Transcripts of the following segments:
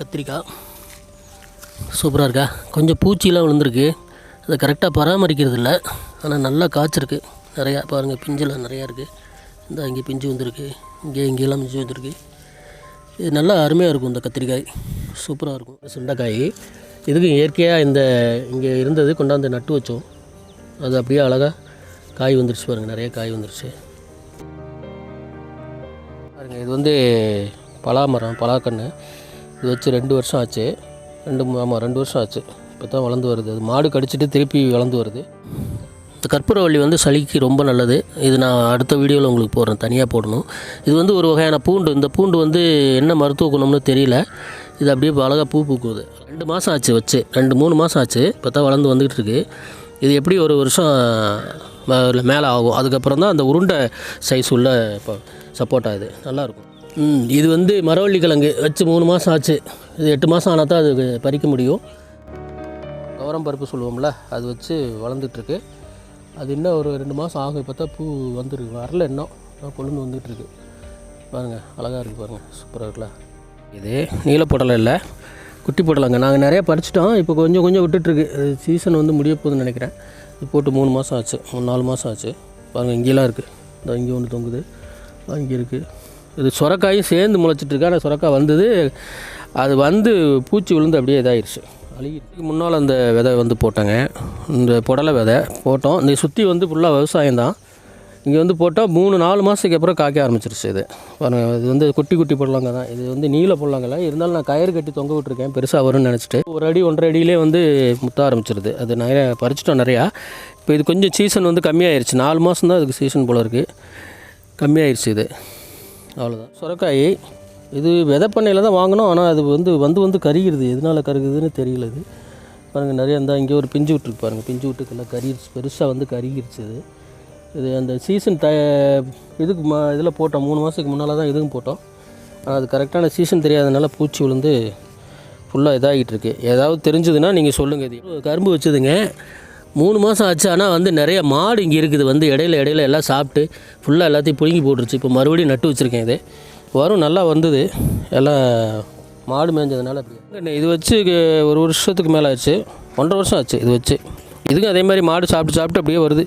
கத்திரிக்காய் சூப்பராக இருக்கா. கொஞ்சம் பூச்சிலாம் விழுந்திருக்கு, அதை கரெக்டாக பராமரிக்கிறது இல்லை. ஆனால் நல்லா காய்ச்சிருக்கு நிறையா. பாருங்கள் பிஞ்செல்லாம் நிறையா இருக்குது. இந்த இங்கே பிஞ்சு வந்துருக்கு, இங்கேயெல்லாம் பிஞ்சு வந்துருக்கு. இது நல்லா அருமையாக இருக்கும். இந்த கத்திரிக்காய் சூப்பராக இருக்கும். சுண்டைக்காய் இதுக்கு இயற்கையாக இந்த இங்கே இருந்தது கொண்டாந்து நட்டு வச்சோம். அது அப்படியே அழகாக காய் வந்துருச்சு பாருங்கள், நிறைய காய் வந்துருச்சு பாருங்கள். இது வந்து பலாமரம், பலாக்கன்று. இது வச்சு 2 வருஷம் ஆச்சு. 2 வருஷம் ஆச்சு. இப்போ தான் வளர்ந்து வருது. அது மாடு கடிச்சிட்டு திருப்பி வளர்ந்து வருது. இந்த கற்பூரவள்ளி வந்து சளிக்கு ரொம்ப நல்லது. இது நான் அடுத்த வீடியோவில் உங்களுக்கு போடுறேன், தனியாக போடணும். இது வந்து ஒரு வகையான பூண்டு. இந்த பூண்டு வந்து என்ன மருத்துவ குணம்னு தெரியல. இது அப்படியே அழகாக பூ பூக்குது. 2 மாதம் ஆச்சு வச்சு, 2-3 மாதம் ஆச்சு. இப்போ தான் வளர்ந்து வந்துக்கிட்டு இருக்குது. இது எப்படி 1 வருஷம் மேலே ஆகும். அதுக்கப்புறம் தான் அந்த உருண்டை சைஸ் உள்ள இப்போ சப்போட்டா இது நல்லாயிருக்கும். இது வந்து மரவள்ளி கிழங்கு வச்சு 3 மாதம் ஆச்சு. இது 8 மாதம் ஆனால் தான் அது பறிக்க முடியும். துவரம் பருப்பு சொல்லுவோம்ல, அது வச்சு வளர்ந்துட்டுருக்கு. அது இன்னும் ஒரு 2 மாதம் ஆகும். இப்போ தான் பூ வந்துருக்கு, வரல இன்னும் கொழுந்து வந்துகிட்ருக்கு. பாருங்கள் அழகாக இருக்குது பாருங்கள், சூப்பராக இருக்குல்ல. இது நீலப்படலை இல்லை, குட்டி போடலாங்க. நாங்கள் நிறையா பறிச்சிட்டோம். இப்போ கொஞ்சம் கொஞ்சம் விட்டுட்டுருக்கு. சீசன் வந்து முடிய போகுதுன்னு நினைக்கிறேன். இது போட்டு 3 மாதம் ஆச்சு, 3-4 மாதம் ஆச்சு. பாருங்கள் இங்கேலாம் இருக்குது. இந்த இங்கே ஒன்று தொங்குது, இங்கே இருக்குது. இது சுரக்காயும் சேர்ந்து முளைச்சிட்ருக்கு. ஆனால் சுரக்காய் வந்தது, அது வந்து பூச்சி விழுந்து அப்படியே இதாகிடுச்சு, அழுகிடுச்சு. முன்னால் அந்த விதை வந்து போட்டாங்க, இந்த புடலை விதை போட்டோம். இந்த சுற்றி வந்து ஃபுல்லாக விவசாயம் தான். இங்கே வந்து போட்டால் 3-4 மாதத்துக்கு அப்புறம் காய்க்க ஆரம்பிச்சிருச்சு. இது பாருங்கள், இது வந்து குட்டி குட்டி பொடலங்க தான். இது வந்து நீல பொடலங்கள்ல இருந்தாலும் நான் கயிறு கட்டி தொங்க விட்டுருக்கேன், பெருசாக வரும்னு நினச்சிட்டு. 1 அடி 1.5 அடியிலே வந்து முத்த ஆரம்பிச்சிருது. அது நிறையா பறிச்சிட்டோம் நிறையா. இப்போ இது கொஞ்சம் சீசன் வந்து கம்மியாயிருச்சு. 4 மாதம் தான் அதுக்கு சீசன் போல் இருக்குது, கம்மியாயிருச்சு இது. அவ்வளோதான். சுரக்காய் இது விதை பண்ணையில் தான் வாங்கினோம். ஆனால் அது வந்து கருகிறது. எதனால் கருகுதுன்னு தெரியல. இது பாருங்கள் நிறையா இருந்தால் இங்கே ஒரு பிஞ்சு விட்டுருக்கு பாருங்கள். பிஞ்சு விட்டுக்கெல்லாம் கருகிருச்சு, பெருசாக வந்து கருகிருச்சு. இது அந்த சீசன் இதுக்கு இதில் போட்டோம், 3 மாதத்துக்கு முன்னால் தான் இதுவும் போட்டோம். ஆனால் அது கரெக்டான சீசன் தெரியாதனால பூச்சி விழுந்து ஃபுல்லாக இதாகிட்டு இருக்கு. ஏதாவது தெரிஞ்சதுன்னா நீங்கள் சொல்லுங்கள். இது கரும்பு வச்சுதுங்க, 3 மாதம் ஆச்சு. ஆனால் வந்து நிறைய மாடு இங்கே இருக்குது. வந்து இடையில எல்லாம் சாப்பிட்டு ஃபுல்லாக எல்லாத்தையும் பிடுங்கி போட்டுருச்சு. இப்போ மறுபடியும் நட்டு வச்சுருக்கேன். இது வரும், நல்லா வந்தது. எல்லாம் மாடு மேய்ஞ்சதுனால அப்படி. இது வச்சு 1 வருஷத்துக்கு மேலே ஆச்சு, 1.5 வருஷம் ஆச்சு இது வச்சு. இதுக்கும் அதே மாதிரி மாடு சாப்பிட்டு அப்படியே வருது.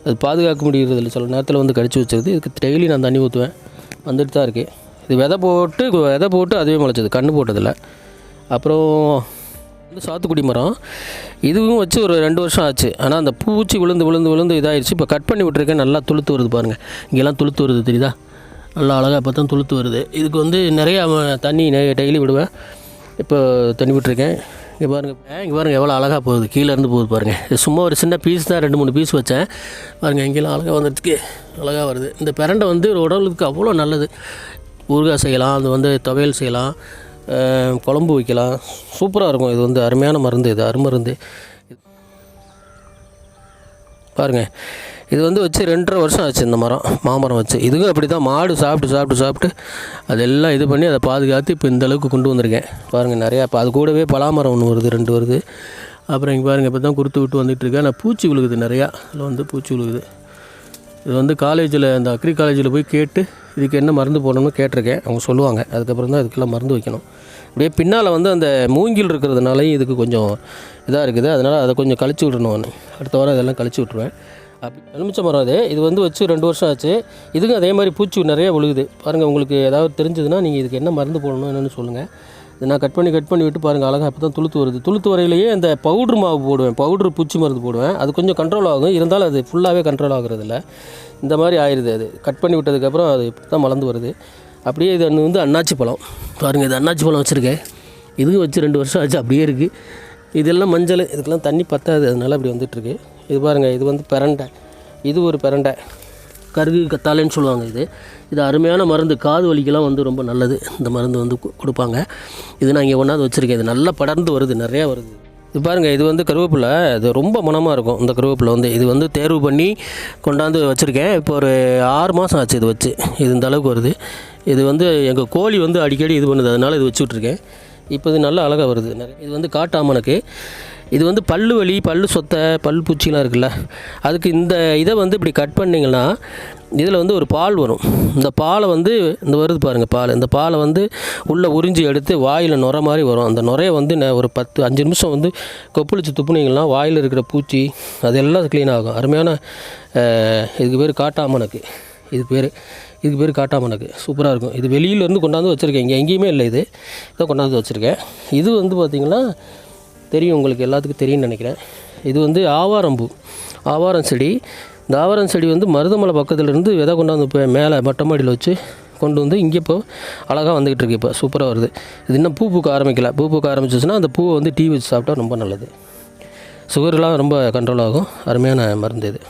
அது பாதுகாக்க முடியறது இல்லை, சில நேரத்தில் வந்து கடிச்சு வச்சிருது. இதுக்கு டெய்லி நான் தண்ணி ஊற்றுவேன், வந்துட்டு தான் இருக்குது. இது விதை போட்டு அதுவே முளைச்சது, கன்று போட்டதில்லை. அப்புறம் வந்து சாத்துக்குடி மரம், இதுவும் வச்சு ஒரு 2 வருஷம் ஆச்சு. ஆனால் அந்த பூச்சி விழுந்து இதாகிடுச்சு. இப்போ கட் பண்ணி விட்டுருக்கேன், நல்லா துளுத்து வருது பாருங்கள். இங்கெல்லாம் துளுத்து வருது தெரியுதா, நல்லா அழகாக இப்போ தான் துளுத்து வருது. இதுக்கு வந்து நிறையா தண்ணி டெய்லி விடுவேன். இப்போ தண்ணி விட்டுருக்கேன். இங்கே பாருங்கள் எவ்வளோ அழகாக போகுது, கீழேருந்து போகுது பாருங்கள். இது சும்மா ஒரு சின்ன பீஸ் தான், 2-3 பீஸ் வச்சேன். பாருங்கள் இங்கெல்லாம் அழகாக வந்துட்டுருக்கு, அழகாக வருது. இந்த பிரண்டை வந்து உடலுக்கு அவ்வளோ நல்லது. ஊறுகாய் செய்யலாம், அது வந்து துவையல் செய்யலாம், குழம்பு வைக்கலாம், சூப்பராக இருக்கும். இது வந்து அருமையான மருந்து, இது அருமருந்து. பாருங்கள் இது வந்து வச்சு 2.5 வருஷம் ஆச்சு. இந்த மாமரம் வச்சு இதுக்கும் அப்படி தான் மாடு சாப்பிட்டு அதெல்லாம் இது பண்ணி அதை பாதுகாத்து இப்போ இந்த அளவுக்கு கொண்டு வந்திருக்கேன். பாருங்கள் நிறையா. இப்போ அது கூடவே பலாமரம் 1 வருது, 2 வருது. அப்புறம் இங்கே பாருங்கள் இப்போ தான் குறுத்து விட்டு வந்துட்டுருக்கேன். ஆனால் பூச்சி விழுகுது நிறையா, அதில் வந்து பூச்சி விழுகுது. இது வந்து காலேஜில், இந்த அக்ரி காலேஜில் போய் கேட்டு இதுக்கு என்ன மருந்து போடணும்னு கேட்டிருக்கேன். அவங்க சொல்லுவாங்க. அதுக்கப்புறம் தான் இதுக்கெல்லாம் மருந்து வைக்கணும். அப்படியே பின்னால் வந்து அந்த மூங்கில் இருக்கிறதுனாலையும் இதுக்கு கொஞ்சம் இதாக இருக்குது. அதனால் அதை கொஞ்சம் கழிச்சு விடணும். அடுத்த வாரம் இதெல்லாம் கழிச்சு விட்ருவேன். அப்படி எலுமிச்சை மரம் இது வந்து வச்சு 2 வருஷம் ஆச்சு. இதுக்கும் அதே மாதிரி பூச்சி நிறைய விழுகுது. பாருங்கள், உங்களுக்கு ஏதாவது தெரிஞ்சதுன்னா நீங்கள் இதுக்கு என்ன மருந்து போடணும் என்னென்னு சொல்லுங்கள். இது நான் கட் பண்ணி விட்டு பாருங்கள் அழகாக இப்போ தான் துளுத்து வருது. துளுத்து வரையிலேயே அந்த பவுட்ரு மாவு போடுவேன், பவுட்ரு பூச்சி மருந்து போடுவேன். அது கொஞ்சம் கண்ட்ரோல் ஆகும், இருந்தாலும் அது ஃபுல்லாகவே கண்ட்ரோல் ஆகுறதில்ல. இந்த மாதிரி ஆயிடுது. அது கட் பண்ணி விட்டதுக்கப்புறம் அது இப்போ தான் வளர்ந்து வருது. அப்படியே இது வந்து அன்னாச்சி பழம். பாருங்கள், இது அன்னாச்சி பழம் வச்சுருக்கேன். இதுவும் வச்சு 2 வருஷம் ஆச்சு, அப்படியே இருக்குது. இதெல்லாம் மஞ்சள், இதுக்கெல்லாம் தண்ணி பத்தாது, அதனால் அப்படி வந்துட்டுருக்கு. இது பாருங்கள், இது வந்து பிரண்டை. இது ஒரு பிரண்டை, கருகு கத்தாழைன்னு சொல்லுவாங்க. இது அருமையான மருந்து, காது வலிக்கெல்லாம் வந்து ரொம்ப நல்லது. இந்த மருந்து வந்து கொடுப்பாங்க. இது நான் இங்கே ஒன்றாவது வச்சுருக்கேன். இது நல்லா படர்ந்து வருது, நிறையா வருது. இது பாருங்கள், இது வந்து கருவேப்பிலை. இது ரொம்ப மணமாக இருக்கும். இந்த கருவேப்பிலை வந்து இது வந்து தேர்வு பண்ணி கொண்டாந்து வச்சுருக்கேன். இப்போ ஒரு 6 மாதம் ஆச்சு இது வச்சு. இது இந்த அளவுக்கு வருது. இது வந்து எங்கள் கோழி வந்து அடிக்கடி இது பண்ணுது, அதனால் இது வச்சு விட்ருக்கேன். இப்போ இது நல்லா அழகாக வருது. இது வந்து காட்டாமனுக்கு. இது வந்து பல்லு வலி, பல்லு சொத்தை, பல் பூச்சிலாம் இருக்குல்ல, அதுக்கு இந்த இதை வந்து இப்படி கட் பண்ணிங்கன்னா இதில் வந்து ஒரு பால் வரும். இந்த பாலை வந்து இந்த வருது பாருங்கள் பால், இந்த பாலை வந்து உள்ளே உறிஞ்சி எடுத்து வாயில் நுரை மாதிரி வரும். அந்த நுரையை வந்து ஒரு 5 நிமிஷம் வந்து கொப்பளிச்சு துப்புனீங்கன்னா வாயில் இருக்கிற பூச்சி அதெல்லாம் க்ளீன் ஆகும். அருமையான இதுக்கு பேர் காட்டாமணக்கு. இதுக்கு பேர் காட்டாமணக்கு. சூப்பராக இருக்கும். இது வெளியிலேருந்து கொண்டாந்து வச்சுருக்கேன், இங்கே எங்கேயுமே இல்லை. இதை கொண்டாந்து வச்சுருக்கேன். இது வந்து பார்த்திங்கன்னா தெரியும், உங்களுக்கு எல்லாத்துக்கும் தெரியும்னு நினைக்கிறேன். இது வந்து ஆவாரம் செடி. இந்த ஆவாரம் செடி வந்து மருதமலை பக்கத்துலேருந்து விதை கொண்டாந்து இப்போ மேலே மொட்டை மாடியில் வச்சு கொண்டு வந்து இங்கே இப்போ அழகாக வந்துக்கிட்டு இருக்கு. இப்போ சூப்பராக வருது. இது இன்னும் பூ பூக்க ஆரம்பிக்கல. பூ பூக்க ஆரம்பிச்சிச்சுன்னா அந்த பூவை வந்து டீ வச்சு சாப்பிட்டா ரொம்ப நல்லது. சுகர்லாம் ரொம்ப கண்ட்ரோல் ஆகும். அருமையான மருந்து இது.